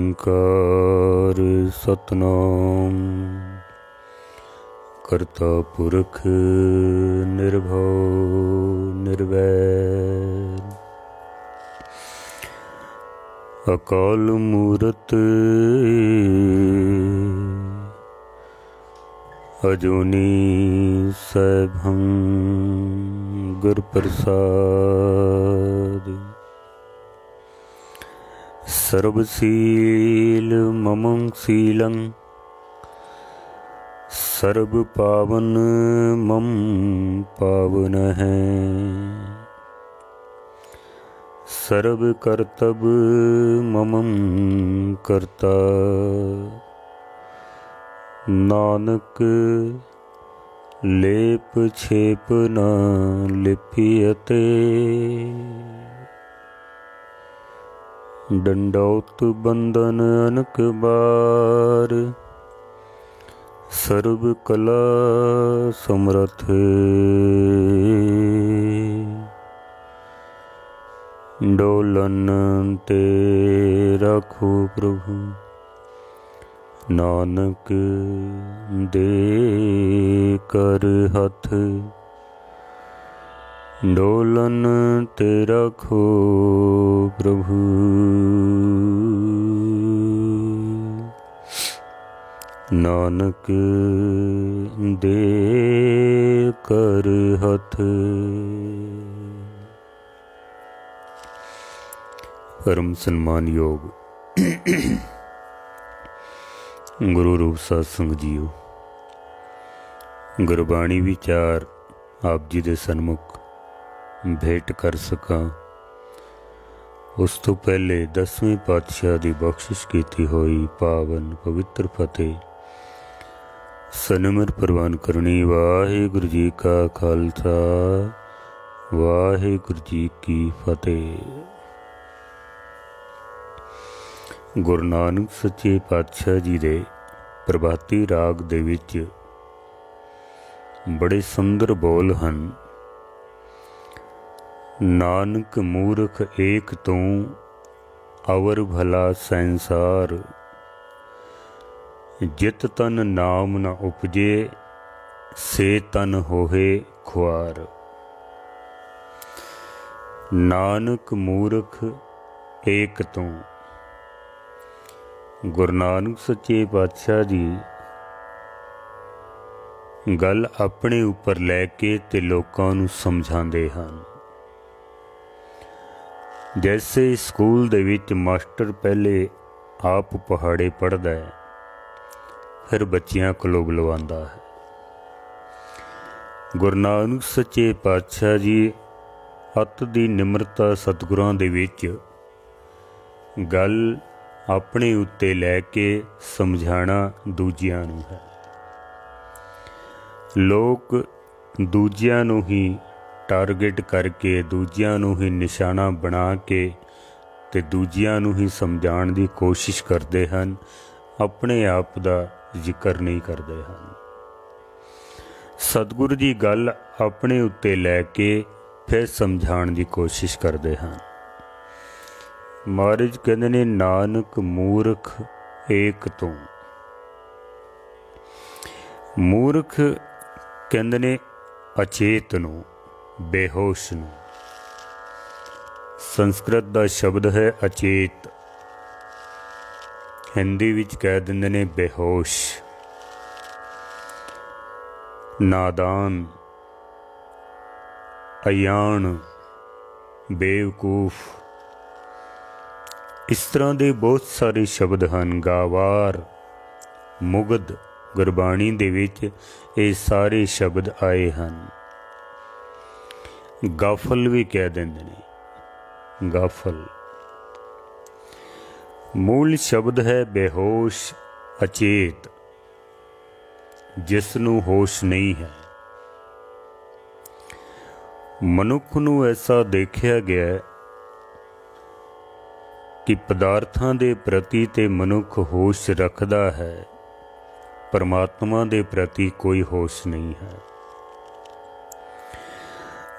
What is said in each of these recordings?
ओंकार सतनाम करता पुरख निर्भव निर्वैर अकाल मूरत अजूनी सैभं गुर प्रसाद सर्वशील ममं शीलं सर्व पावन मम पावन है सर्व कर्तव्य ममं कर्ता नानक लेप छेप न लिपियते दंडौत बंदन अनक बार सर्व कला समर्थ डोलन ते रखो प्रभु नानक दे कर हथ डोलन ते रखो प्रभु नानक दे कर हथ। परम सन्मान योग गुरु रूप सत्संग जीओ, गुरबाणी विचार आप जी दे सन्मुख भेंट कर सकां उस तो पहले 10वें पातशाह की बख्शिश की हुई पावन पवित्र फतेह सनमर प्रवान करनी। वाहिगुरु जी का खालसा वाहिगुरु जी की फतेह। गुरु नानक सच्चे पातशाह जी दे प्रभाती राग दे विच बड़े सुंदर बोल हन। नानक मूर्ख एक तू अवर भला संसार जित तन नाम न उपजे से तन होहे खुआर। नानक मूर्ख एक तू। गुरु नानक सच्चे पातशाह जी गल अपने उपर लैके ते लोकां नूं समझांदे हन। जैसे स्कूल दे विच मास्टर पहले आप पहाड़े पढ़दा है फिर बच्चियां कोलों बुलवांदा है। गुरु नानक सच्चे पातशाह जी अत दी निमरता सतगुरां दे विच गल अपने उत्ते लैके समझाना दूजियां नूं है। लोग दूजियां नूं ही टारगेट करके दूजियां नूं ही निशाना बना के ते दूजियां नूं ही समझाण दी कोशिश करते हैं, अपने आप दा जिक्र नहीं करते हैं। सतगुरु जी गल अपने उत्ते लैके फिर समझाण दी कोशिश करते हैं। महाराज कहते ने नानक मूर्ख एक तू। मूर्ख कहते ने अचेत नूं बेहोश नूं। संस्कृत दा शब्द है अचेत, हिंदी विच कह दिंदे ने बेहोश, नादान, अयान, बेवकूफ। इस तरह के बहुत सारे शब्द हैं। गावार, मुगध, गुरबाणी दे विच ये सारे शब्द आए हैं। गाफल भी कह देंदे ने, गाफल। मूल शब्द है बेहोश, अचेत, जिसनूं होश नहीं है। मनुख नूं ऐसा देखा गया कि पदार्थां दे प्रति ते मनुख होश रखदा है, परमात्मा दे प्रति कोई होश नहीं है।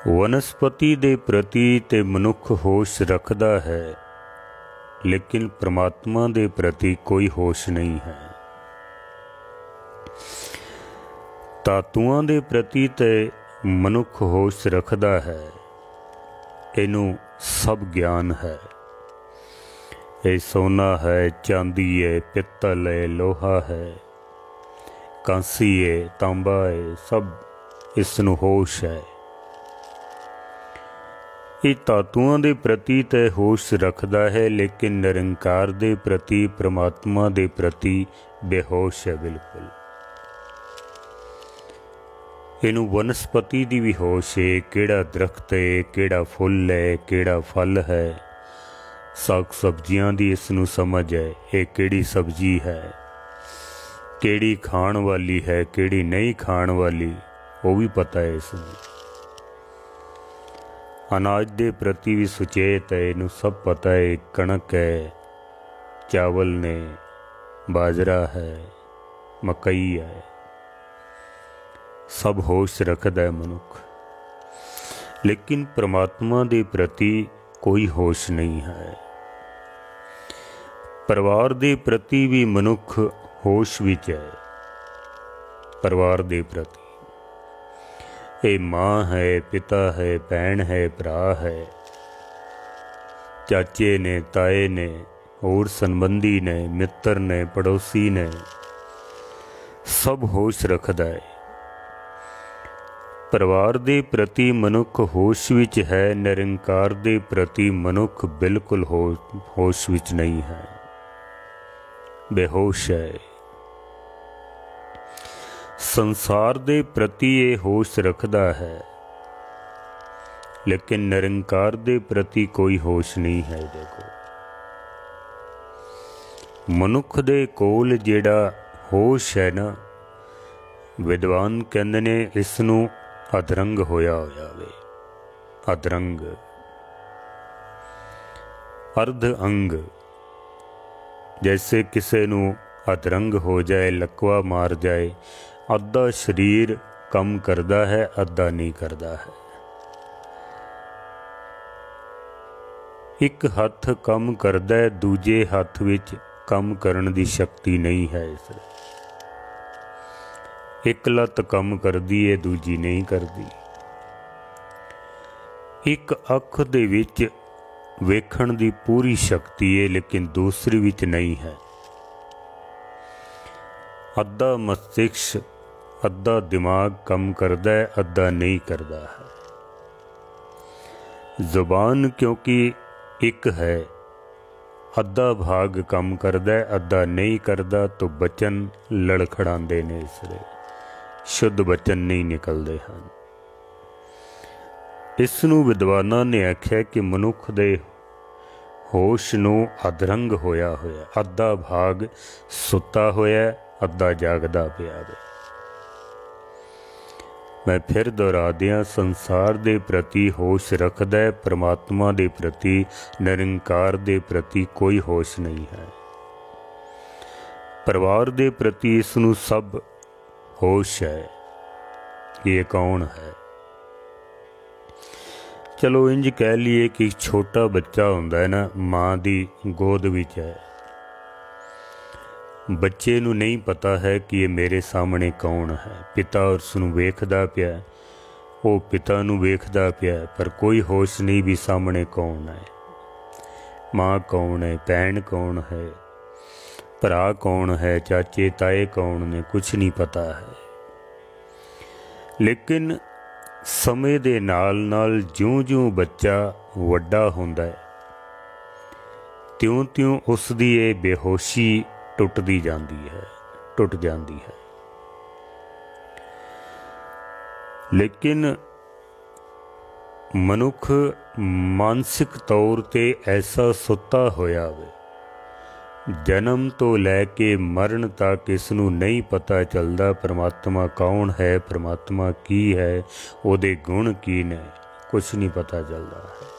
वनस्पति दे प्रति ते मनुख होश रखदा है, लेकिन परमात्मा दे प्रति कोई होश नहीं है। धातुआं दे प्रति ते मनुख होश रखदा है, इनू सब ज्ञान है। ये सोना है, चांदी है, पित्तल है, लोहा है, कांसी है, तांबा है, सब इसनू होश है। ये धातुआं दे प्रति ते होश रखदा है, लेकिन निरंकार दे प्रति, परमात्मा दे प्रति बेहोश है बिल्कुल। इनू वनस्पति दी भी होश है, केड़ा दरख्त है, केड़ा फुल है, केड़ा फल है। साग सब्जियां दी इसनू समझ है, ये केड़ी सब्जी है, केड़ी खाण वाली है, केड़ी नहीं खाण वाली, वो भी पता है इसनू। अनाज दे प्रति भी सुचेत है, इनू सब पता है, कणक है, चावल ने, बाजरा है, मकई है, सब होश रखदा है मनुख। लेकिन परमात्मा दे प्रति कोई होश नहीं है। परिवार दे प्रति भी मनुख होश विच है। परिवार दे प्रति ये माँ है, पिता है, भैन है, भरा है, चाचे ने, ताए ने, और संबंधी ने, मित्र ने, पड़ोसी ने, सब होश रखदा है। परिवार दे प्रति मनुख होश विच है, निरंकार दे प्रति मनुख बिल्कुल होश विच नहीं है, बेहोश है। संसार दे प्रति ये होश रखदा है, लेकिन निरंकार दे प्रति कोई होश नहीं है। देखो मनुख दे कोल जेड़ा होश है ना, विद्वान कहंदे ने इसनू अधरंग होया होया वे। अधरंग अर्ध अंग, जैसे किसे नू अधरंग हो जाए, लकवा मार जाए, अद्धा शरीर कम करदा है, अद्धा नहीं करदा है। एक हथ कम करदा है, दूजे हथ विच कम करन दी शक्ति नहीं है। इस एक लत कम करदी है, दूजी नहीं करदी। एक अख दे विच वेखण दी पूरी शक्ति है, लेकिन दूसरी विच नहीं है। अद्धा मस्तिष्क, अद्धा दिमाग कम करदा है, अद्धा नहीं करदा है। जुबान क्योंकि एक है, अद्धा भाग कम करदा है, अद्धा नहीं करदा, तो बचन लड़खड़ांदे ने, इसलिए शुद्ध बचन नहीं निकलते हैं। इसनू विद्वानां ने आख्या कि मनुख दे होश नू अधरंग होया होया, अद्धा भाग सुता होया, अद्धा जागदा पिया वे। मैं फिर दोहरा दियां, संसार दे प्रति होश रखदा है, परमात्मा दे प्रति, निरंकार दे प्रति कोई होश नहीं है। परिवार दे प्रति इसनू सब होश है। ये कौन है? चलो इंज कह लीए कि छोटा बच्चा हुंदा है ना, माँ दी गोद विच है, बच्चे नू नहीं पता है कि ये मेरे सामने कौन है। पिता उसनू वेखदा पिया, वो पिता नू वेखदा पिया, पर कोई होश नहीं भी सामने कौन है, माँ कौन है, भैन कौन है, भरा कौन है, चाचे ताए कौन ने, कुछ नहीं पता है। लेकिन समय दे नाल नाल ज्यों ज्यों बच्चा वड्डा हुंदा है, त्यों त्यों उसदी ये बेहोशी टुटदी जांदी है, टुट जांदी है। लेकिन मनुख मानसिक तौर ते ऐसा सुता होया वे, जन्म तो लैके मरण तक इसनू नहीं पता चलता परमात्मा कौन है, परमात्मा की है, उहदे गुण की ने, कुछ नहीं पता चलता है।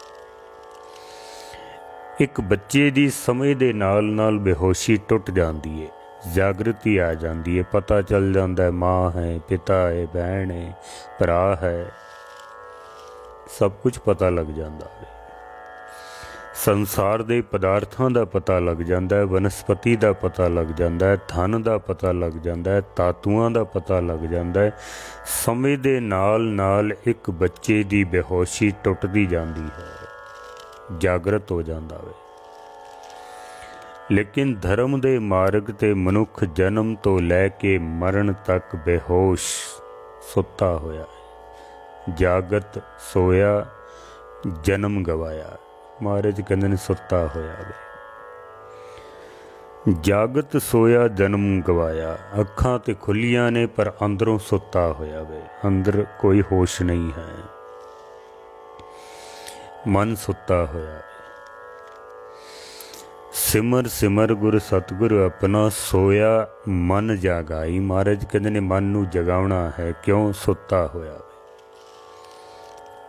एक बच्चे दी समय दे नाल नाल बेहोशी टुट जाती है, जागृति आ जाती है, पता चल जाता है माँ है, पिता है, बहन है, भरा है, सब कुछ पता लग जाता है। संसार के पदार्थों का पता लग जाता है, वनस्पति का पता लग जाता है, धन का पता लग जाता है, धातुआं का पता लग जाता है। समय के नाल नाल एक बच्चे की बेहोशी टुटती जाती है, जागृत हो जाता है। लेकिन धर्म के मार्ग ते मनुख जन्म तो लैके मरण तक बेहोश सुता होया है। जागत सोया जन्म गवाया, महाराज कहते ने सुता होया वे। जागत सोया जन्म गवाया, अखां ते खुलियां ने पर अंदरों सुता होया वे। अंदर कोई होश नहीं है, मन सुता होया वे। सिमर सिमर गुर सतगुर अपना, सोया मन जागाई। महाराज कहते ने मन नू जगावना है, क्यों? सुता होया वे,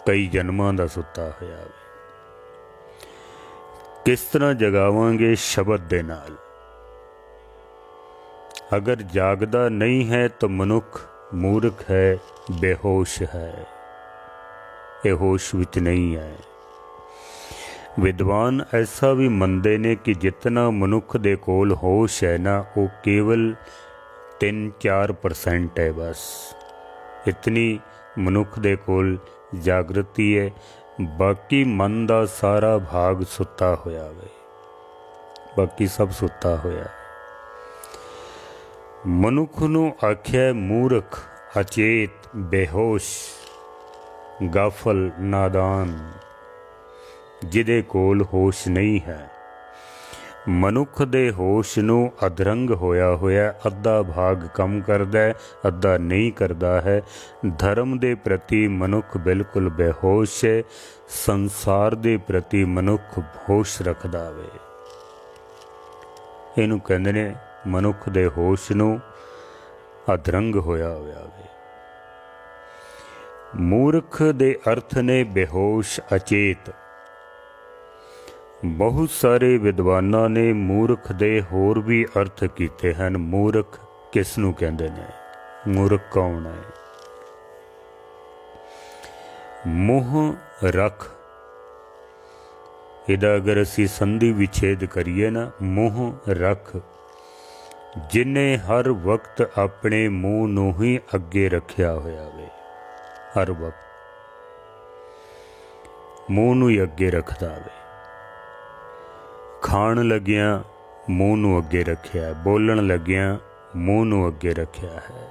कई जन्मां दा सुता होया वे। किस तरह जगावांगे? शब्द दे नाल। अगर जागदा नहीं है तो मनुख मूर्ख है, बेहोश है, ये होश विच नहीं है। विद्वान ऐसा भी मनते ने कि जितना मनुख दे कोल होश है ना, वो केवल 3-4% है बस। इतनी मनुख दे कोल जागृति है, बाकी मन का सारा भाग सुता होया वे, बाकी सब सुता होया। मनुख नू आख्या मूर्ख, अचेत, बेहोश, गाफल, नादान, जिदे कोल होश नहीं है। मनुख दे होश नू अधरंग होया होया, अद्धा भाग कम करदा है, अद्धा नहीं करदा है। धर्म दे प्रति मनुख बिल्कुल बेहोश है, संसार दे प्रति मनुख होश रखदा वे। इनू कहंदे ने मनुख दे होश नू अधरंग होया होया वे। मूर्ख दे अर्थ ने बेहोश, अचेत। बहुत सारे विद्वानां ने मूर्ख दे होर भी अर्थ कीते हैं। मूर्ख किस नूं कहंदे ने? मूर्ख कौन है? मोह रख, इहदा अगर असी संधि विछेद करिए ना, मोह रख, जिन्हें हर वक्त अपने मूँह नूं ही अगे रखिया होया वे। हर वक्त मूँह नूं ही अगे रखदा वे। खाण लगिया मूँह नूं अगे रखिया है, बोलण लगिया मूँह नूं अगे रखिया है,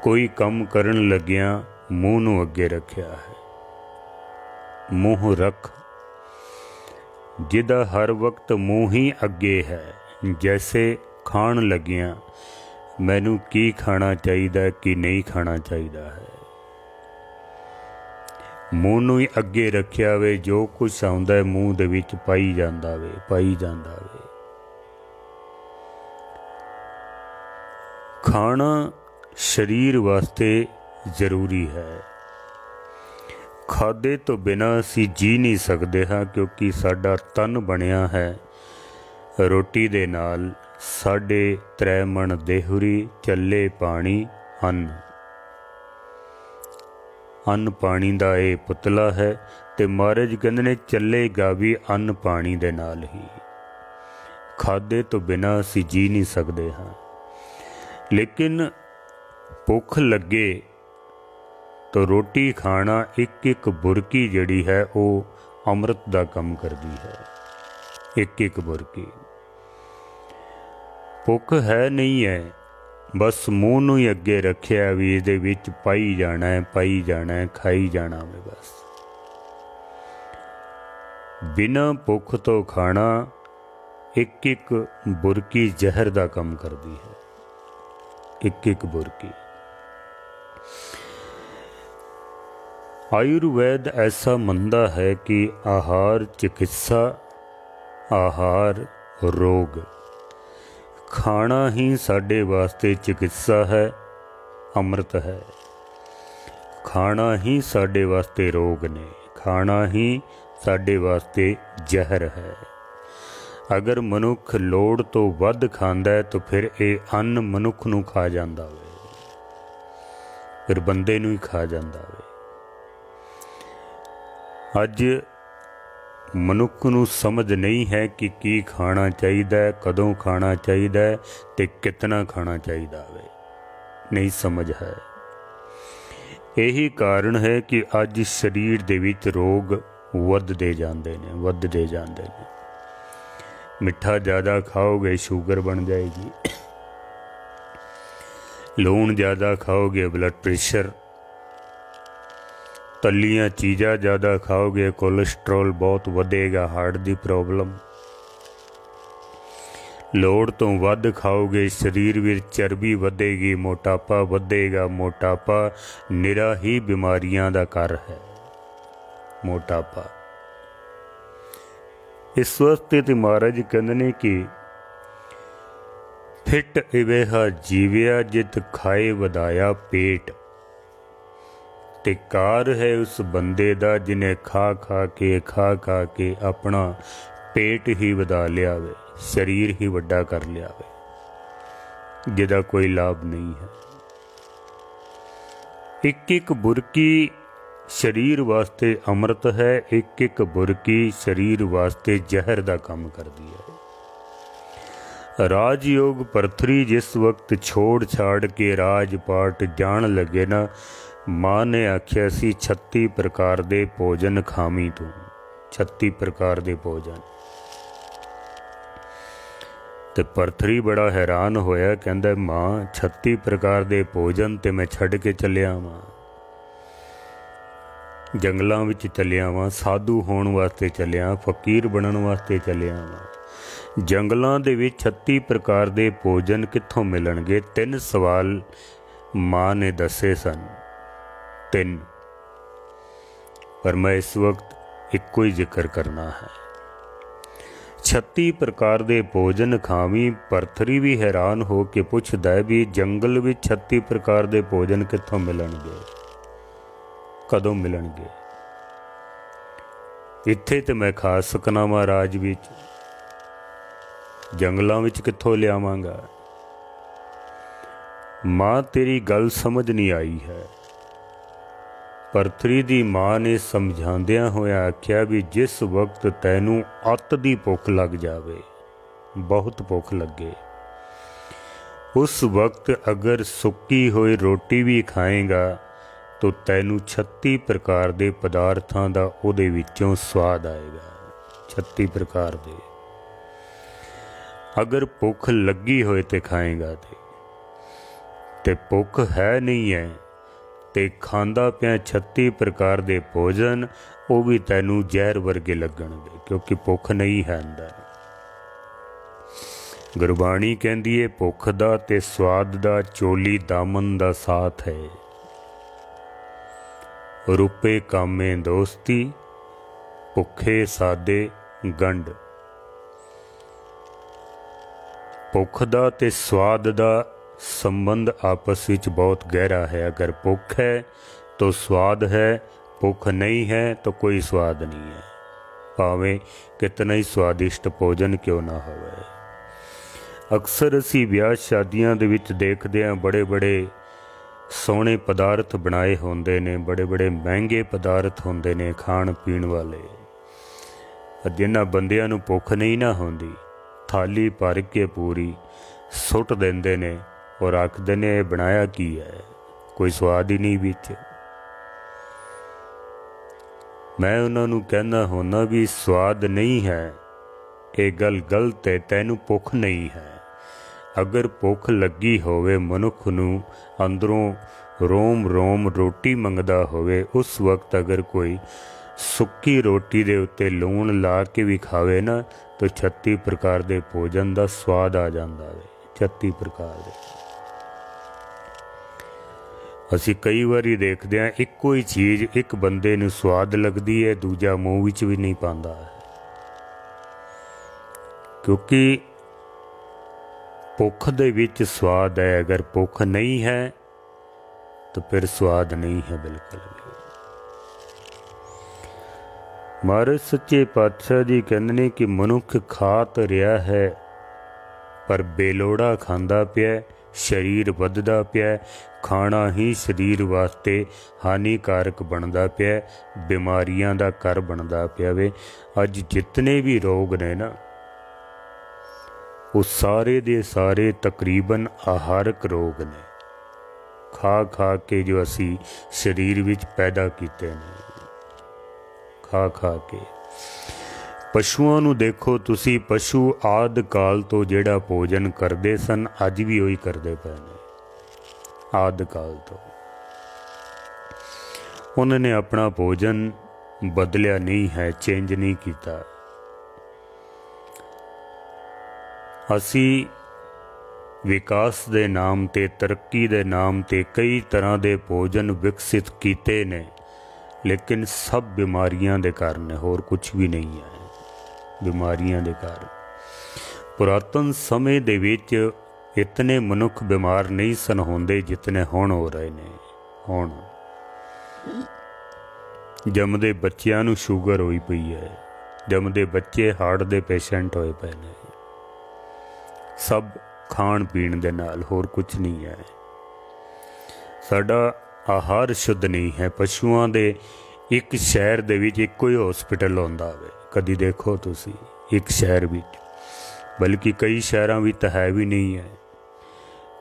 कोई काम करन लगिया मूँह नूं अगे रखिया है। मूँह रख, जिदा हर वक्त मूँह ही अगे है। जैसे खाण लगिया मैनू की खाना चाहिए कि नहीं खाना चाहिए है, मूँह नूं ही अगे रखिया वे। जो कुछ आउंदा है मूँह दे विच पाई जांदा वे, पाई जांदा वे। खाना शरीर वास्ते जरूरी है। खादे तो बिना असी जी नहीं सकते हाँ, क्योंकि साडा तन बनिया है रोटी दे नाल। साढ़े 3 मन देहुरी, चले पानी, अन्न। अन्न पानी दा ये पुतला है, ते महाराज कहंदे ने चलेगा भी अन्न पानी दे नाल ही। खादे तो बिना असी जी नहीं सकते हाँ। लेकिन भुख लगे तो रोटी खाना एक एक बुरकी जड़ी है वो अमृत दा कम करदी है। एक एक बुरकी। भुख है नहीं है, बस मूँह नूं ही अगे रखिया भी इहदे विच पाई जाना है, पाई जाना है, खाई जाना वे बस। बिना भुख तो खाना एक एक बुरकी जहर दा कम करदी है। एक एक बुरकी। आयुर्वेद ऐसा मनदा है कि आहार चिकित्सा, आहार रोग। खाना ही साडे वास्ते चिकित्सा है, अमृत है। खाना ही साडे वास्ते रोग ने, खाना ही साडे वास्ते जहर है। अगर मनुख लोड़ तो वध खांदा है तो फिर ये अन्न मनुख नूं खा जांदा वे, फिर बंदे नूं ही खा जांदा वे। अज ਮਨੁੱਖ ਨੂੰ ਸਮਝ ਨਹੀਂ ਹੈ ਕਿ ਕੀ ਖਾਣਾ ਚਾਹੀਦਾ ਹੈ, ਕਦੋਂ ਖਾਣਾ ਚਾਹੀਦਾ ਹੈ ਤੇ ਕਿਤਨਾ ਖਾਣਾ ਚਾਹੀਦਾ ਹੈ, ਨਹੀਂ ਸਮਝ ਹੈ। ਇਹੀ ਕਾਰਨ ਹੈ ਕਿ ਅੱਜ ਸਰੀਰ ਦੇ ਵਿੱਚ ਰੋਗ ਵੱਧਦੇ ਜਾਂਦੇ ਨੇ। ਮਿੱਠਾ ਜ਼ਿਆਦਾ ਖਾਓਗੇ ਸ਼ੂਗਰ ਬਣ ਜਾਏਗੀ, ਲੂਣ ਜ਼ਿਆਦਾ ਖਾਓਗੇ ਬਲੱਡ ਪ੍ਰੈਸ਼ਰ, ਤਲੀਆਂ ਚੀਜ਼ਾਂ ਜ਼ਿਆਦਾ ਖਾਓਗੇ ਕੋਲੇਸਟਰੋਲ ਬਹੁਤ ਵਧੇਗਾ, ਹਾਰਟ ਦੀ ਪ੍ਰੋਬਲਮ। ਲੋੜ ਤੋਂ ਵੱਧ ਖਾਓਗੇ ਸਰੀਰ ਵਿੱਚ ਚਰਬੀ ਵਧੇਗੀ, ਮੋਟਾਪਾ ਵਧੇਗਾ। ਮੋਟਾਪਾ ਨਿਰਾ ਹੀ ਬਿਮਾਰੀਆਂ ਦਾ ਘਰ ਹੈ। ਮੋਟਾਪਾ ਇਸ ਵਾਸਤੇ ਤੇ ਮਹਾਰਾਜ ਕਹਿੰਦੇ ਨੇ ਕਿ ਫਿੱਟ ਇਵੇਹਾ ਜੀਵਿਆ ਜਿਤ ਖਾਏ ਵਧਾਇਆ ਪੇਟ। ਤੇ ਕਾਰ ਹੈ ਉਸ ਬੰਦੇ ਦਾ ਜਿਹਨੇ ਖਾ ਖਾ ਕੇ ਆਪਣਾ ਪੇਟ ਹੀ ਵਧਾ ਲਿਆ ਵੇ, ਸਰੀਰ ਹੀ ਵੱਡਾ ਕਰ ਲਿਆ ਵੇ, ਜਿਹਦਾ ਕੋਈ ਲਾਭ ਨਹੀਂ ਹੈ। ਇੱਕ ਇੱਕ ਬੁਰਕੀ ਸਰੀਰ ਵਾਸਤੇ ਅੰਮ੍ਰਿਤ ਹੈ, ਇੱਕ ਇੱਕ ਬੁਰਕੀ ਸਰੀਰ ਵਾਸਤੇ ਜ਼ਹਿਰ ਦਾ ਕੰਮ ਕਰਦੀ ਹੈ। ਰਾਜਯੋਗ ਪਰਥਰੀ ਜਿਸ ਵਕਤ ਛੋੜ ਛਾੜ ਕੇ ਰਾਜ ਪਾਟ ਜਾਣ ਲੱਗੇ ਨਾ, ਮਾਂ ਨੇ ਆਖਿਆ ਸੀ 36 ਪ੍ਰਕਾਰ ਦੇ ਭੋਜਨ ਖਾਵੀਂ ਤੂੰ, 36 ਪ੍ਰਕਾਰ ਦੇ ਭੋਜਨ। ਤੇ ਪਰਥਰੀ ਬੜਾ ਹੈਰਾਨ ਹੋਇਆ, ਕਹਿੰਦਾ ਮਾਂ 36 ਪ੍ਰਕਾਰ ਦੇ ਭੋਜਨ ਤੇ ਮੈਂ ਛੱਡ ਕੇ ਚੱਲਿਆ ਵਾਂ, ਜੰਗਲਾਂ ਵਿੱਚ ਚੱਲਿਆ ਵਾਂ, ਸਾਧੂ ਹੋਣ ਵਾਸਤੇ ਚੱਲਿਆ, ਫਕੀਰ ਬਣਨ ਵਾਸਤੇ ਚੱਲਿਆ ਵਾਂ। ਜੰਗਲਾਂ ਦੇ ਵਿੱਚ 36 ਪ੍ਰਕਾਰ ਦੇ ਭੋਜਨ ਕਿੱਥੋਂ ਮਿਲਣਗੇ? 3 ਸਵਾਲ ਮਾਂ ਨੇ ਦੱਸੇ ਸਨ, 3, ਪਰ ਮੈਂ ਇਸ ਵਕਤ ਇੱਕੋ ਹੀ ਜ਼ਿਕਰ ਕਰਨਾ ਹੈ। 36 ਪ੍ਰਕਾਰ ਦੇ ਭੋਜਨ ਖਾਵੀਂ। ਪਰਥਰੀ ਵੀ ਹੈਰਾਨ ਹੋ ਕੇ ਪੁੱਛਦਾ ਵੀ ਜੰਗਲ ਵਿੱਚ 36 ਪ੍ਰਕਾਰ ਦੇ ਭੋਜਨ ਕਿੱਥੋਂ ਮਿਲਣਗੇ, ਕਦੋਂ ਮਿਲਣਗੇ? ਇੱਥੇ ਤੇ ਮੈਂ ਖਾ ਸਕਣਾ ਵਾਂ ਰਾਜ ਵਿੱਚ, ਜੰਗਲਾਂ ਵਿੱਚ ਕਿੱਥੋਂ ਲਿਆਵਾਂਗਾ? ਮਾਂ ਤੇਰੀ ਗੱਲ ਸਮਝ ਨਹੀਂ ਆਈ ਹੈ। ਪਰਥਰੀ ਦੀ ਮਾਂ ਨੇ ਸਮਝਾਉਂਦਿਆਂ ਹੋਇਆ ਆਖਿਆ ਵੀ ਜਿਸ ਵਕਤ ਤੈਨੂੰ ਅੱਤ ਦੀ ਭੁੱਖ ਲੱਗ ਜਾਵੇ, ਬਹੁਤ ਭੁੱਖ ਲੱਗੇ, ਉਸ ਵਕਤ ਅਗਰ ਸੁੱਕੀ ਹੋਈ ਰੋਟੀ ਵੀ ਖਾਏਗਾ ਤਾਂ ਤੈਨੂੰ 36 ਪ੍ਰਕਾਰ ਦੇ ਪਦਾਰਥਾਂ ਦਾ ਉਹਦੇ ਵਿੱਚੋਂ ਸਵਾਦ ਆਏਗਾ। 36 ਪ੍ਰਕਾਰ ਦੇ ਅਗਰ ਭੁੱਖ ਲੱਗੀ ਹੋਏ ਤੇ ਖਾਏਗਾ ਤੇ ਭੁੱਖ ਹੈ ਨਹੀਂ ਹੈ ਤੇ ਖਾਂਦਾ ਪਿਆ 36 ਪ੍ਰਕਾਰ ਦੇ ਭੋਜਨ, ਉਹ ਵੀ ਤੈਨੂੰ ਜ਼ਹਿਰ ਵਰਗੇ ਲੱਗਣਗੇ, ਕਿਉਂਕਿ ਭੁੱਖ ਨਹੀਂ ਹੈ ਅੰਦਰ। ਗੁਰਬਾਣੀ ਕਹਿੰਦੀ ਹੈ ਭੁੱਖ ਦਾ ਤੇ ਸਵਾਦ ਦਾ ਚੋਲੀ ਦਾਮਨ ਦਾ ਸਾਥ ਹੈ। ਰੁਪਏ ਕਾਮੇ ਦੋਸਤੀ, ਭੁੱਖੇ ਸਾਦੇ ਗੰਢ। ਭੁੱਖ ਦਾ ਤੇ ਸਵਾਦ ਦਾ ਸੰਬੰਧ ਆਪਸ ਵਿੱਚ ਬਹੁਤ ਗਹਿਰਾ ਹੈ। ਅਗਰ ਭੁੱਖ ਹੈ ਤਾਂ ਸਵਾਦ ਹੈ, ਭੁੱਖ ਨਹੀਂ ਹੈ ਤਾਂ ਕੋਈ ਸਵਾਦ ਨਹੀਂ ਹੈ, ਭਾਵੇਂ ਕਿਤਨਾ ਹੀ ਸਵਾਦਿਸ਼ਟ ਭੋਜਨ ਕਿਉਂ ਨਾ ਹੋਵੇ। ਅਕਸਰ ਅਸੀਂ ਵਿਆਹ ਸ਼ਾਦੀਆਂ ਦੇ ਵਿੱਚ ਦੇਖਦੇ ਹਾਂ ਬੜੇ ਬੜੇ ਸੋਹਣੇ ਪਦਾਰਥ ਬਣਾਏ ਹੁੰਦੇ ਨੇ, ਬੜੇ ਬੜੇ ਮਹਿੰਗੇ ਪਦਾਰਥ ਹੁੰਦੇ ਨੇ ਖਾਣ ਪੀਣ ਵਾਲੇ। ਜਿਨ੍ਹਾਂ ਬੰਦਿਆਂ ਨੂੰ ਭੁੱਖ ਨਹੀਂ ਨਾ ਹੁੰਦੀ, ਥਾਲੀ ਭਰ ਕੇ ਪੂਰੀ ਸੁੱਟ ਦਿੰਦੇ ਨੇ ਔਰ ਆਖਦੇ ਨੇ ਇਹ ਬਣਾਇਆ ਕੀ ਹੈ, ਕੋਈ ਸਵਾਦ ਹੀ ਨਹੀਂ ਵਿੱਚ। ਮੈਂ ਉਹਨਾਂ ਨੂੰ ਕਹਿੰਦਾ ਹੁੰਦਾ ਵੀ ਸਵਾਦ ਨਹੀਂ ਹੈ, ਇਹ ਗੱਲ ਗਲਤ ਹੈ, ਤੈਨੂੰ ਭੁੱਖ ਨਹੀਂ ਹੈ। ਅਗਰ ਭੁੱਖ ਲੱਗੀ ਹੋਵੇ, ਮਨੁੱਖ ਨੂੰ ਅੰਦਰੋਂ ਰੋਮ ਰੋਮ ਰੋਟੀ ਮੰਗਦਾ ਹੋਵੇ, ਉਸ ਵਕਤ ਅਗਰ ਕੋਈ ਸੁੱਕੀ ਰੋਟੀ ਦੇ ਉੱਤੇ ਲੂਣ ਲਾ ਕੇ ਵੀ ਖਾਵੇ ਨਾ ਤਾਂ 36 ਪ੍ਰਕਾਰ ਦੇ ਭੋਜਨ ਦਾ ਸਵਾਦ ਆ ਜਾਂਦਾ ਵੇ। 36 ਪ੍ਰਕਾਰ ਦੇ ਅਸੀਂ ਕਈ ਵਾਰੀ ਦੇਖਦੇ ਹਾਂ ਇੱਕੋ ਹੀ ਚੀਜ਼ ਇੱਕ ਬੰਦੇ ਨੂੰ ਸਵਾਦ ਲੱਗਦੀ ਹੈ, ਦੂਜਾ ਮੂੰਹ ਵਿੱਚ ਵੀ ਨਹੀਂ ਪਾਉਂਦਾ, ਕਿਉਂਕਿ ਭੁੱਖ ਦੇ ਵਿੱਚ ਸਵਾਦ ਹੈ। ਅਗਰ ਭੁੱਖ ਨਹੀਂ ਹੈ ਤਾਂ ਫਿਰ ਸਵਾਦ ਨਹੀਂ ਹੈ ਬਿਲਕੁਲ ਵੀ। ਮਹਾਰਾਜ ਸੱਚੇ ਪਾਤਸ਼ਾਹ ਜੀ ਕਹਿੰਦੇ ਨੇ ਕਿ ਮਨੁੱਖ ਖਾ ਤਾਂ ਰਿਹਾ ਹੈ ਪਰ ਬੇਲੋੜਾ ਖਾਂਦਾ ਪਿਆ, शरीर वधदा पिया, खाना ही शरीर वास्ते हानिकारक बनदा पिया, बीमारियां दा घर बनदा पिया वे। अज जितने भी रोग ने ना, वो सारे दे सारे तकरीबन आहारक रोग ने, खा खा के जो असी शरीर विच पैदा कीते ने, खा खा के। पशुओं नूं देखो तुसी, पशु आद काल तो जिहड़ा भोजन करते सन अज भी उही करते पे ने। आद काल तो उन्होंने अपना भोजन बदलिया नहीं है, चेंज नहीं किया। असी विकास दे नाम ते, तरक्की दे नाम ते कई तरह के भोजन विकसित किए ने, लेकिन सब बीमारियां दे कारण है, होर कुछ भी नहीं है। बीमारियां दे कारण पुरातन समय दे विच इतने मनुख बीमार नहीं सन होंदे जितने हुण हो रहे ने। हुण जमदे बच्चियां नूं शुगर होई पई है, जमदे बच्चे हार्ट दे पेशेंट होए पे ने। सब खाण पीण दे नाल, होर कुछ नहीं है। साडा आहार शुद्ध नहीं है। पशुआं दे एक शहर दे विच इक्को ही हॉस्पिटल होंदा वे, कदी देखो तुसी एक शहर विच, बल्कि कई शहरां विच तां है भी नहीं है,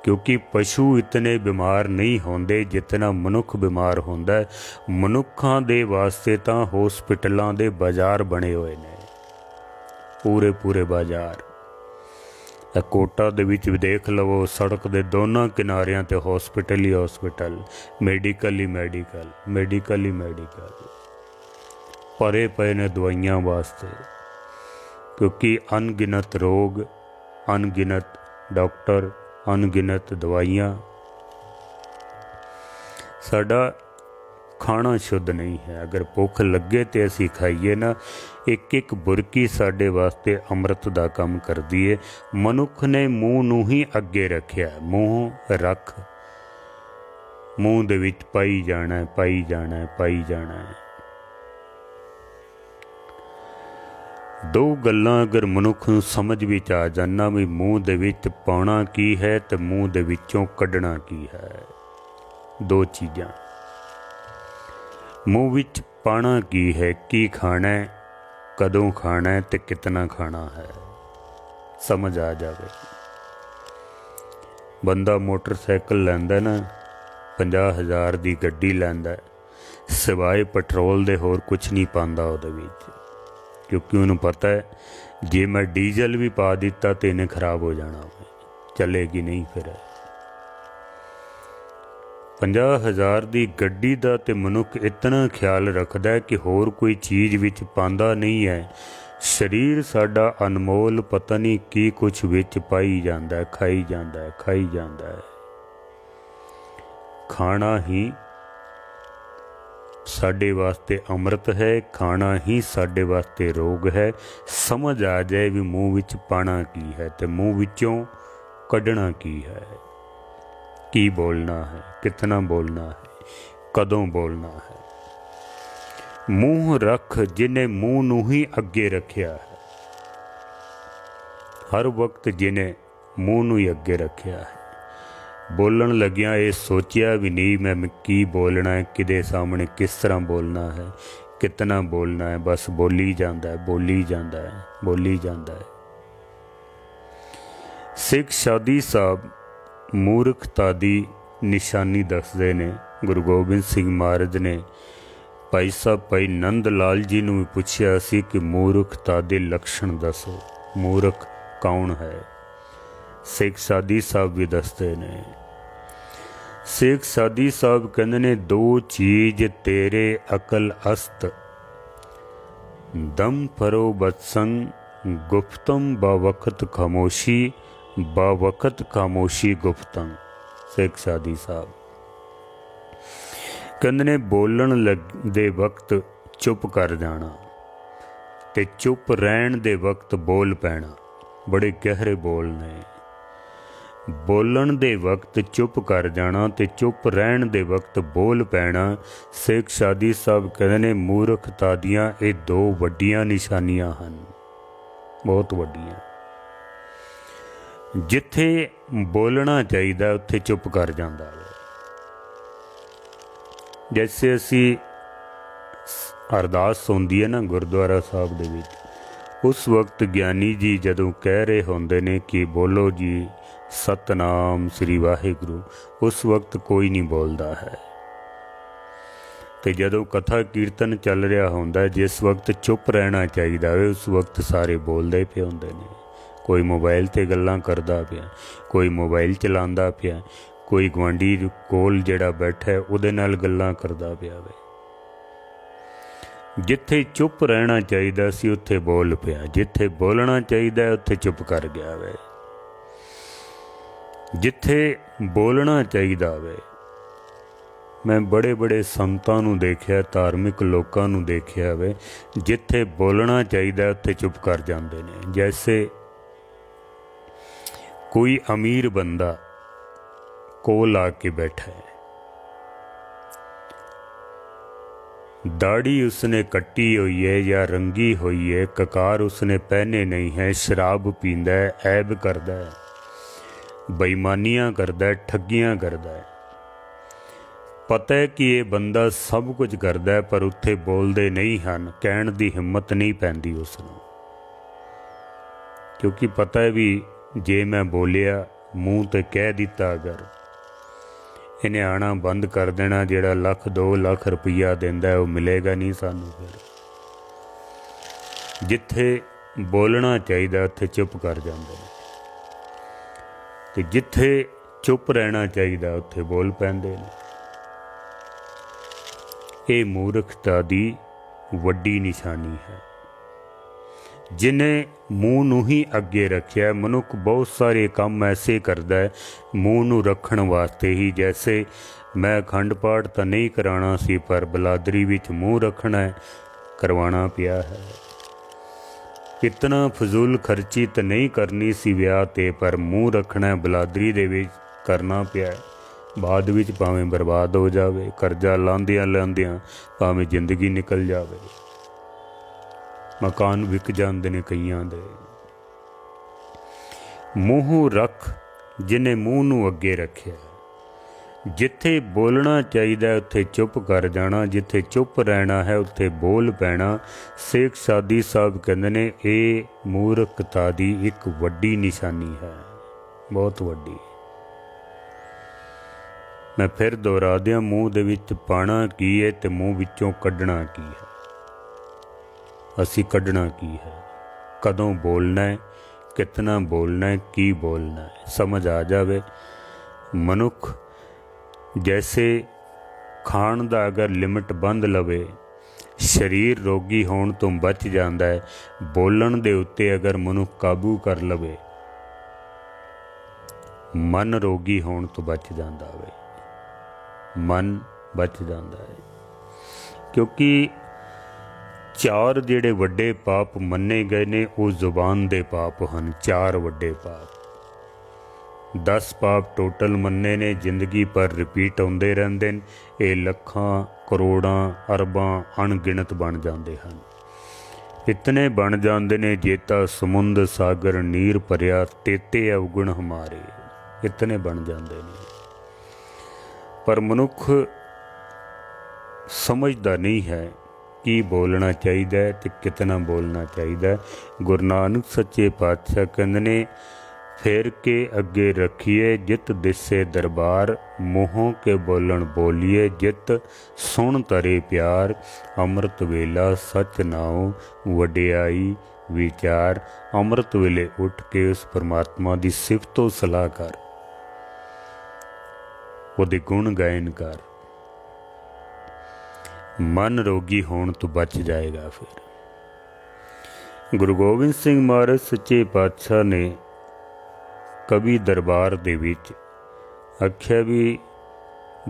क्योंकि पशु इतने बीमार नहीं होंदे जितना मनुख बीमार होंदा है। मनुखां दे वास्ते तां हॉस्पिटलां दे बाजार बने हुए ने, पूरे पूरे बाजार। कोटा दे विच भी देख लवो, सड़क दे दोनों किनारियां ते हॉस्पिटल ही हॉस्पिटल, मेडिकल ही मेडिकल, मेडिकल ही मेडिकल भरे पे ने दवाइयां वास्ते, क्योंकि अनगिनत रोग, अनगिनत डॉक्टर, अनगिनत दवाइयां। साडा खाना शुद्ध नहीं है। अगर भुख लगे तो असी खाइए ना, एक एक बुरकी साडे वास्ते अमृत दा काम करदी है। मनुख ने मूँह नूं ही अगे रखिया, मूँह रख, मूँह दे विच पाई जाना है, पाई जाना है, पाई जाना है। दो गल्लां अगर मनुख नूं समझ विच आ जाना भी मूँह दे विच पाउणा की है ते मूँह दे विचों कढणा की है, दो चीज़ां। मूँह विच पाना की है, की खाना है, कदों खाना है ते कितना खाना है, समझ आ जाए। बंदा मोटरसाइकिल लैंदा ना, 50,000 दी गड्डी लैंदा, सिवाए पेट्रोल दे होर कुछ नहीं पांदा उहदे विच, क्योंकि उन्हें पता है जे मैं डीजल भी पा दिता तो इन्हें खराब हो जाना, चलेगी नहीं। फिर 50,000 दी गड्डी दा ते मनुख इतना ख्याल रखदा है कि होर कोई चीज़ विच पांदा नहीं है। शरीर साडा अनमोल पता नहीं की कुछ विच पाई जांदा है, खाई जांदा है, खाई जांदा है। खाना ही साडे वास्ते अमृत है, खाना ही साडे वास्ते रोग है। समझ आ जाए भी मूँह विच पाना की है ते मूँह विचों कढ़ना की है, की बोलना है, कितना बोलना है, कदों बोलना है। मूँह रख जिन्हें मूँह नूं ही अगे रखिया है, हर वक्त जिन्हें मूँह नूं ही अगे रखिया है। बोलन लगिया ये सोचिया भी नहीं मैं की बोलना है, किदे सामने किस तरह बोलना है, कितना बोलना है, बस बोली जाता है, बोली जाता है, बोली जाता है। सिख साधी साहब मूर्खता दी निशानी दसदे ने। गुरु गोबिंद सिंह महाराज ने भाई साहब भाई नंद लाल जी नूं भी पुछया सी कि मूर्खता दे लक्षण दसो, मूर्ख कौन है। सिख साधी साहब भी दसते ने। सिख साधी साहब कहते ने दो चीज तेरे अकल अस्त, दम फरो बत्संग गुफ्तम बावक्त खामोशी, बावक्त खामोशी गुफ्तम। सिख साधी साहब कहते ने बोलन दे वक्त चुप कर जाना ते चुप रहन दे वक्त बोल पैना। बड़े गहरे बोल ने। बोलन दे वक्त चुप कर जाना ते चुप रहन दे वक्त बोल पैना। सिख साधी साहब कहते ने मूर्खता दियां ये दो वड्डियां निशानियां हन, बहुत वड्डियां। जिथे बोलना चाहिए उत्थे चुप कर जाता है। जैसे असी अरदास होंदी है ना गुरुद्वारा साहब दे विच, उस वक्त ज्ञानी जी जदों कह रहे होंदे ने कि बोलो जी सतनाम श्री वाहिगुरु, उस वक्त कोई नहीं बोलता है। तो जदों कथा कीर्तन चल रहा होंदा, जिस वक्त चुप रहना चाहिए है उस वक्त सारे बोलते पे होंदे ने। कोई मोबाइल ते गल्लां करदा पिया, कोई मोबाइल चलांदा पिया, कोई गुआंढी कोल जिहड़ा बैठा है उहदे नाल गल्लां करदा पिया वे। जिथे चुप रहना चाहिए सी उत्थे बोल पिया, जिथे बोलना चाहिए उत्थे चुप कर गया वे। जिथे बोलना चाहिए वे, मैं बड़े बड़े संतां नूं देखिया, धार्मिक लोकां नूं देखिया वे, जिथे बोलना चाहिए उत्थे चुप कर जांदे ने। जैसे कोई अमीर बंदा कोल आके बैठा है, दाढ़ी उसने कट्टी हुई है या रंगी हुई है, ककार उसने पहने नहीं है, शराब पींदा है, ऐब करदा है, बेईमानियां करदा है, ठगियां करदा है। पता है कि ये बंदा सब कुछ करदा है, पर उत्थे बोलदे नहीं हन, कहण दी हिम्मत नहीं पैंदी उसनूं, क्योंकि पता है भी जे मैं बोलिया मूँह ते कह दिता अगर इन्हें आना बंद कर देना, जिहड़ा लख 2 लाख रुपया देंदा है वो मिलेगा नहीं सानू। फिर जिथे बोलना चाहिए उत्थे चुप कर जांदे ने, ते जिथे चुप रहना चाहिए उत्थे बोल पैंदे ने। ये मूर्खता दी वड्डी निशानी है। जिन्हें मूँह नूं ही अगे रखिया, मनुख बहुत सारे काम ऐसे करता है मूँह नूं रखण वास्ते ही। जैसे मैं अखंड पाठ तो नहीं कराना सी, पर बलादरी विच मूँह रखना है, करवाना पिया है। इतना फजूल खर्ची तो नहीं करनी सी विआह ते, पर मूँह रखना है बलादरी दे विच करना पिया है। बाद विच भावें बर्बाद हो जावे, करजा लांदियां लांदियां भावें जिंदगी निकल जावे, मकान विक जाते हैं कईयां दे। मूँह रख जिन्हें मूँह नूं अगे रखिया, जिथे बोलना चाहिए उत्थे चुप कर जाना, जिथे चुप रहना है उत्थे बोल पैना। शेख सादी साहब कहते ने ये मूर्खता दी एक वड्डी निशानी है, बहुत वड्डी। मैं फिर दोहरा दियां, मूँह दे विच पाना की है ते मूँह विचों कड्ढना की है। असी कड्ढना की है, कदों बोलना है, कितना बोलना है, की बोलना है, समझ आ जावे। मनुख जैसे खाण दा अगर लिमिट बंद लवे, शरीर रोगी होण तो बच जाता है। बोलण दे उत्ते अगर मनुख काबू कर लवे, मन रोगी होण तो बच जाता है, मन बच जाता है। क्योंकि 4 जिहड़े वड्डे पाप मन्ने गए ने वो जुबान दे पाप हन, 4 वड्डे पाप। 10 पाप टोटल मन्ने ने, जिंदगी पर रिपीट आउंदे रहिंदे ने। ये लखां करोड़ां अरबां अणगिणत बन जाते हैं। इतने बन जाते ने जेता समुंद सागर नीर भरिया, तेते अवगुण हमारे, इतने बन जाते ने। पर मनुख समझदा नहीं है की बोलना चाहिए तो कितना बोलना चाहिए। गुरु नानक सच्चे पातशाह कहंदे ने फेर के अगे रखिए जित दिसे दरबार, मूहों के बोलन बोलिए जित सुन तरे प्यार। अमृत वेला सच नाओ वडियाई विचार, अमृत वेले उठ के उस परमात्मा की सिफतो सलाह कर, उहदे गुण गायन कर, मन रोगी होण तो बच जाएगा। फिर गुरु गोबिंद सिंह महाराज सच्चे पातशाह ने कवि दरबार दे विच आख्या भी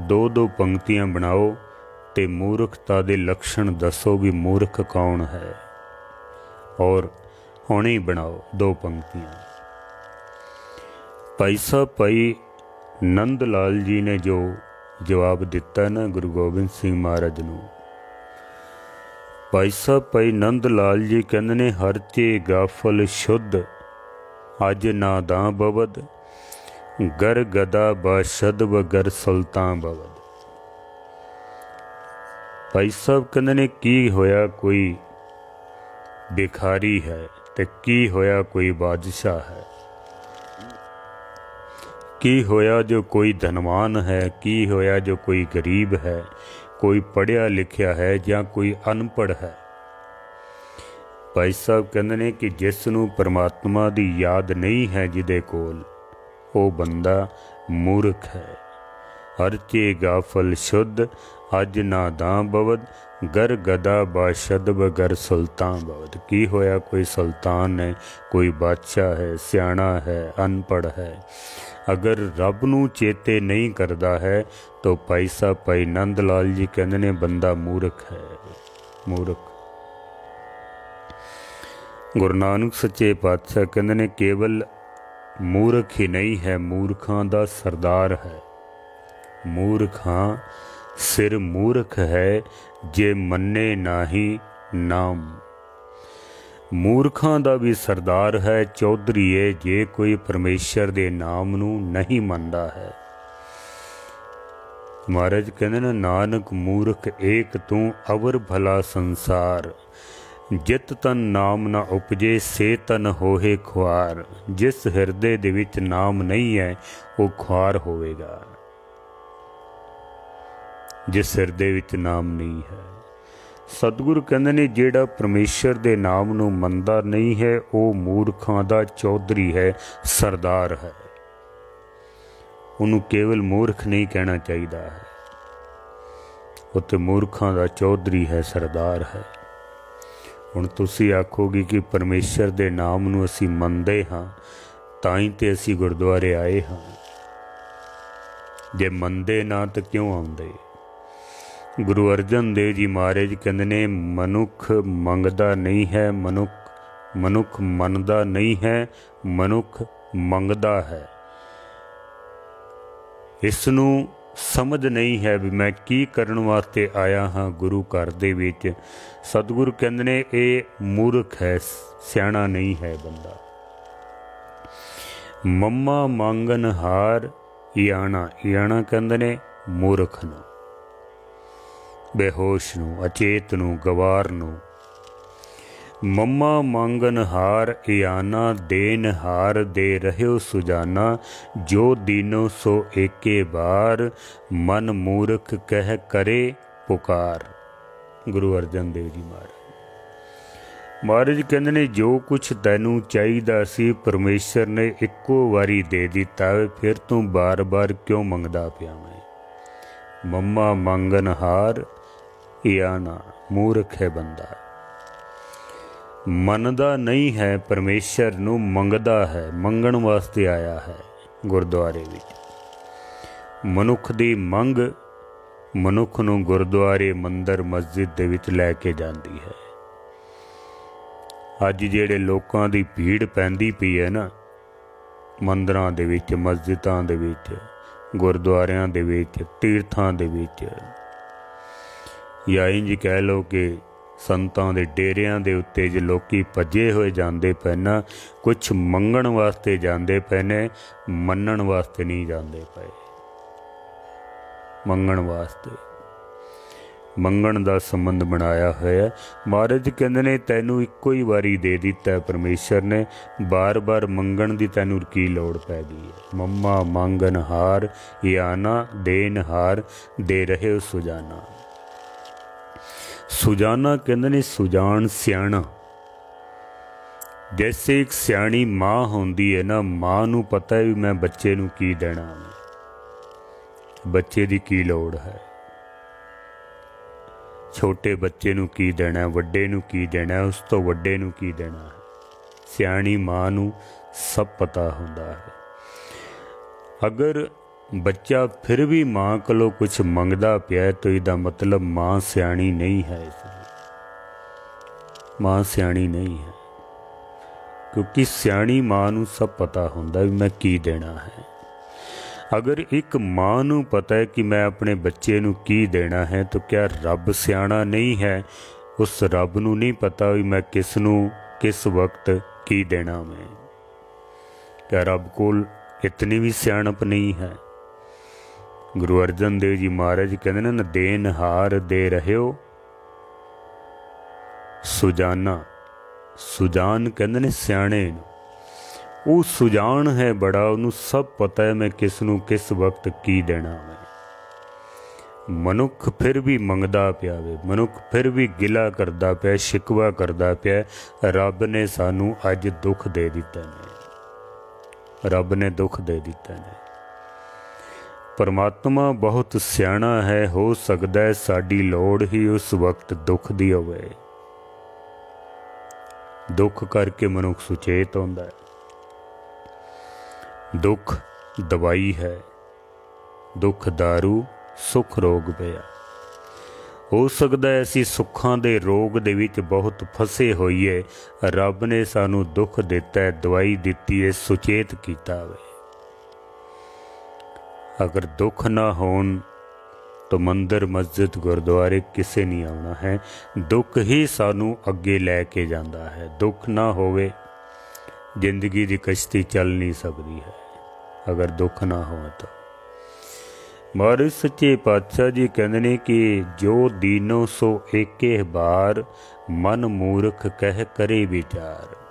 2-2 पंक्तियां बनाओ ते मूर्खता दे लक्षण दसो भी मूर्ख कौन है, और हुणे ही बनाओ 2 पंक्तियां। भाई साहब भाई नंद लाल जी ने जो जवाब दिता ना गुरु गोबिंद सिंह महाराज नूं, भाई साहब भाई नंद लाल जी कहंदे ने हर चे गाफल शुद्ध अज नादां बवद गर गदा बाशद व गर सुल्तां बवद। भाई साहब कहते ने की होया कोई भिखारी है ते की होया कोई बादशाह है, की होया जो कोई धनवान है, की होया जो कोई गरीब है, कोई पढ़िया लिखिया है या कोई अनपढ़ है। भाई साहब कहते ने कि जिसनूं परमात्मा दी याद नहीं है जिदे कोल, वो बंदा मूर्ख है। अर्चे गाफल शुद्ध अज नादां बवद गर गदा बाशद व गर सुल्तान बवद। की होया कोई सुल्तान है, कोई बादशाह है, सियाणा है, अनपढ़ है, अगर रब नूं चेते नहीं करता है तो भाई साहब भाई नंद लाल जी कहते ने बंदा मूर्ख है, मूर्ख। गुरु नानक सच्चे पातशाह कहते ने केवल मूर्ख ही नहीं है, मूर्खां दा सरदार है। मूर्खां सिर मूर्ख है जे मन्ने नाही नाम। मूर्खां दा भी सरदार है, चौधरी है जे कोई परमेश्वर दे नाम नूं नहीं मनदा है। महाराज कहते ने नानक मूर्ख एक तू अवर भला संसार, जित तन नाम न उपजे से तन होहे खुआर। जिस हिरदे दे विच नाम नहीं है वो खुआर होवेगा, जिस हिरदे विच नाम नहीं है। सतगुरु कहंदे ने जेड़ा परमेश्वर दे नाम नूं मनदा नहीं है वो मूर्खां दा चौधरी है, सरदार है। उन्होंने केवल मूर्ख नहीं कहना चाहिए है, वो तो मूर्खां दा चौधरी है, सरदार है। हुण तुसी आखोगे कि परमेश्वर दे नाम नूं असी मनदे हाँ ताई ते असी गुरुद्वारे आए हाँ, जे मनदे ना तो क्यों आउंदे। गुरु अर्जन देव जी महाराज कहंदे ने मनुख मंगदा नहीं है, मनुख मनदा नहीं है, मनुख मंगदा है। इसनूं समझ नहीं है भी मैं की करन वास्ते आया हाँ गुरु घर दे विच। सतगुरु कहंदे ने ये मूर्ख है, सियाणा नहीं है बंदा। मम्मा मांगन हार याना, याना कहंदे ने मूर्ख नूं, बेहोश नूं, अचेत नूं, गवार नूं। मम्मा मांगन हार याना, देन हार दे रहियो सुजाना। जो दीनो सो एके बार, मन मूर्ख कह करे पुकार। गुरु अर्जन देव जी महाराज कहंदे ने जो कुछ तैनूं चाहीदा सी परमेश्वर ने इक्को वारी दे दिता है, फिर तू बार बार क्यों मंगदा पिया मैं। मम्मा मांगन हार याना, मूर्ख है बंदा, मनदा नहीं है परमेश्वर नूं, मंगदा है, मंगण वास्ते आया है गुरुद्वारे विच। मनुख दी मंग मनुख नूं गुरुद्वारे मंदिर मस्जिद दे विच लैके जांदी है। अज जिहड़े लोकां दी भीड़ पैंदी पई है ना मंदिरां दे विच, मस्जिदां दे विच, गुरुद्वारियां दे विच, तीर्थां दे विच, या इंज कह लो कि संतां दे डेरियां दे उत्ते जे लोकी भजे होए जांदे पे ना, कुछ मंगण वास्ते जांदे पे ने, मनण वास्ते नहीं जांदे पे। मंगण वास्ते, मंगण दा संबंध बनाया होया। महाराज कहंदे ने तैनूं इक्को ही वारी दे दिता है परमेश्वर ने, बार बार मंगण दी तैनूं की लोड़ पै गई है। मम्मा मांगन हार याना, देन हार दे रहे सुजाना। सुजाना कहंदे ने सुजान, सियाणा। जैसे एक सियाणी माँ होंदी है ना, माँ नूं पता है भी मैं बच्चे नूं की देना, बच्चे दी की लोड़ है, छोटे बच्चे नूं की देना है, वड्डे नूं की देना है, उस तो वड्डे नूं की देना है। सियाणी माँ नूं सब पता हुंदा है। अगर बच्चा फिर भी माँ कोलों कुछ मंगदा पिया तो इसदा मतलब माँ सियाणी नहीं है। माँ सियाणी नहीं है, क्योंकि सियाणी माँ नूं सब पता हुंदा भी मैं की देना है। अगर एक माँ नूं पता है कि मैं अपने बच्चे नूं की देना है, तो क्या रब सियाणा नहीं है? उस रब नूं नहीं पता भी मैं किस नूं किस वक्त की देना मैं। क्या रब कोल इतनी भी सियाणप नहीं है? गुरु अर्जन देव जी महाराज कहते न देन हार दे रहे हो सुजाना। सुजान कहते ने सियाणे वो सुजान है बड़ा, उन्होंने सब पता है मैं किस नूं किस वक्त की देना है। मनुख फिर भी मंगदा पिया वे, मनुख फिर भी गिला करदा पिया, शिकवा करदा पिया, रब ने सानू अज दुख दे दिता ने, रब ने दुख दे दिता ने। परमात्मा बहुत सियाणा है, हो सकदा है साडी लोड़ ही उस वक्त दुख दी होवे। दुख करके मनुख सुचेत होंदा है। दुख दवाई है, दुख दारू सुख रोग पिया। हो सकता है असी सुखां दे रोग दे विच बहुत फसे होइए, रब ने सानू दुख दिता है, दवाई दिती है, सुचेत कीता वे। अगर दुख ना होन तो मंदिर मस्जिद गुरुद्वारे किसे नहीं आना है। दुख ही सानू अगे लैके जाता है। दुख ना होवे जिंदगी की कश्ती चल नहीं सकती है, अगर दुख ना हो तो। महाराज सच्चे पातशाह जी कहते हैं कि जो दीनो सो एके बार, मन मूर्ख कह करे विचार।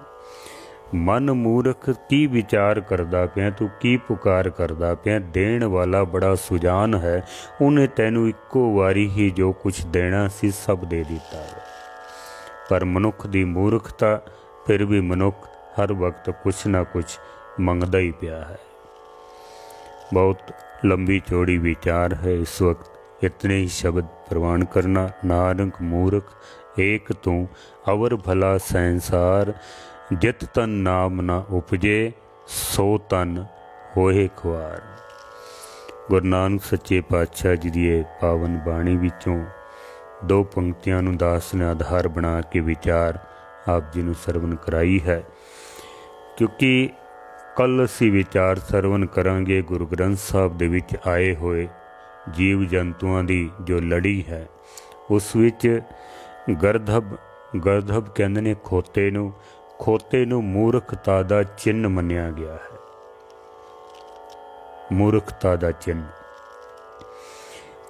मन मूर्ख की विचार करदा पिया, तू की पुकार करदा पिया। देण वाला बड़ा सुजान है, उन्हें तैनू इक्को वारी ही जो कुछ देना सी सब दे दिता है। पर मनुख दी मूर्खता, फिर भी मनुख हर वक्त कुछ ना कुछ मंगदा ही पिया है। बहुत लंबी चौड़ी विचार है इस वक्त, इतने ही शब्द प्रवान करना। नानक मूर्ख एक तू अवर भला संसार, जित तन नाम ना उपजे सो तन होए खुआर। गुरु नानक सच्चे पातशाह जी दी पावन बाणी विचों दो पंक्तियां नूं दास ने आधार बना के विचार आप जी नूं सरवण कराई है। क्योंकि कल असी विचार सरवण करांगे गुरु ग्रंथ साहब दे विच आए हुए जीव जंतुआं दी जो लड़ी है, उस विच गर्दभ कहंदे ने खोते नूं, खोते नूं मूर्खता दा चिन्ह मन्निया गया है। मूर्खता दा चिन्ह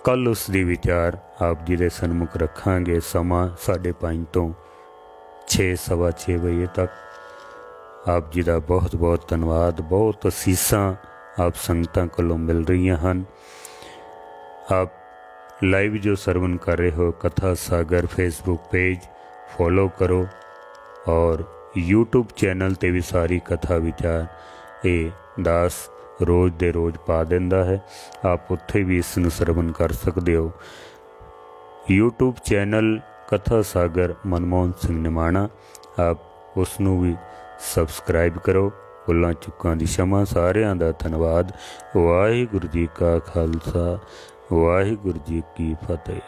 कल उस दी विचार आप जी दे सन्मुख रखांगे। समा 5:30 तो 6 सवा 6 बजे तक। आप जी का बहुत बहुत धन्यवाद। बहुत असीसां आप संगतां कोलों मिल रही हैं। आप लाइव जो सरवण कर रहे हो कथा सागर फेसबुक पेज फॉलो करो, और यूट्यूब चैनल ते भी सारी कथा विचार ये दास रोज़ दे रोज़ पा देंदा है। आप उत्थे भी इस नूं सरवण कर सकते हो। यूट्यूब चैनल कथा सागर मनमोहन सिंह निमाणा, आप उसनूं भी सबसक्राइब करो। भुल्लां चुक्कां दी क्षमा। सारिआं दा धन्नवाद। वाहिगुरू जी का खालसा, वाहिगुरू जी की फतेह।